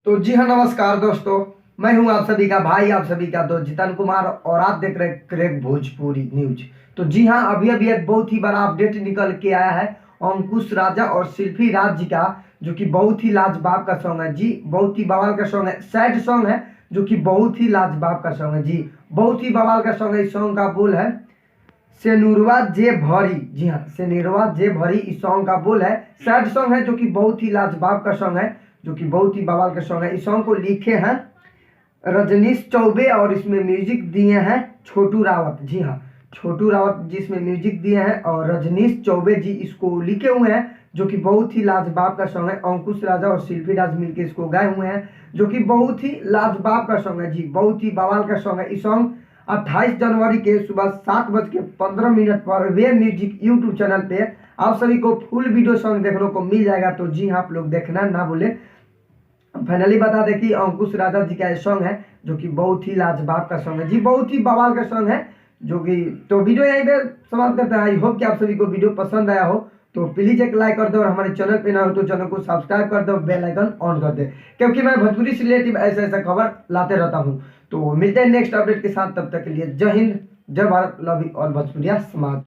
तो जी हाँ, नमस्कार दोस्तों। मैं हूं आप सभी का भाई, आप सभी का दोस्त जितन कुमार और आप देख रहे हैं क्रेक भोजपुरी न्यूज। तो जी हाँ, अभी अभी एक बहुत ही बड़ा अपडेट निकल के आया है अंकुश राजा और शिल्पी राज जी का, जो कि बहुत ही लाजवाब का सॉन्ग है जी। बहुत ही बवाल का सॉन्ग है, सैड सॉन्ग है, जो कि बहुत ही लाजवाब का सॉन्ग है जी। बहुत ही बवाल का सॉन्ग है। इस सॉन्ग का बोल है सेनुरवा जे भरी। जी हाँ, सेनुरवा जे भरी इस सॉन्ग का बोल है। सैड सॉन्ग है, जो कि बहुत ही लाजवाब का सॉन्ग है, जो कि बहुत ही बवाल का सॉन्ग है। इस सॉन्ग को लिखे हैं रजनीश चौबे और इसमें म्यूजिक दिए हैं छोटू रावत। जी हाँ, छोटू रावत जी इसमें म्यूजिक दिए हैं और रजनीश चौबे जी इसको लिखे हुए हैं, जो कि बहुत ही लाजवाब का सॉन्ग है। अंकुश राजा और शिल्पी राज मिलकर इसको गाए हुए हैं, जो कि बहुत ही लाजवाब का सॉन्ग है जी। बहुत ही बवाल का सॉन्ग है। इस सॉन्ग 28 जनवरी के सुबह 7:15 पर वे म्यूजिक यूट्यूब चैनल पे आप सभी को फुल वीडियो सॉन्ग देखने को मिल जाएगा। तो जी हाँ, आप लोग देखना ना भूले। फाइनली बता दें कि अंकुश राजा जी का सॉन्ग है, जो कि बहुत ही लाजवाब का सॉन्ग है जी। बहुत ही बवाल का सॉन्ग है, जो कि तो वीडियो यहीं पे समाप्त करते हैं। आई होप कि आप सभी को वीडियो पसंद आया हो। तो प्लीज एक लाइक कर दो और हमारे चैनल पे ना हो तो चैनल को सब्सक्राइब कर दो, बेल आइकन ऑन कर दे, क्योंकि मैं भोजपुरी से रिलेटिव ऐसा ऐसा खबर लाते रहता हूँ। तो मिलते हैं नेक्स्ट अपडेट के साथ, तब तक के लिए जय हिंद, जय भारत, लव यू ऑल भोजपुरिया समाज।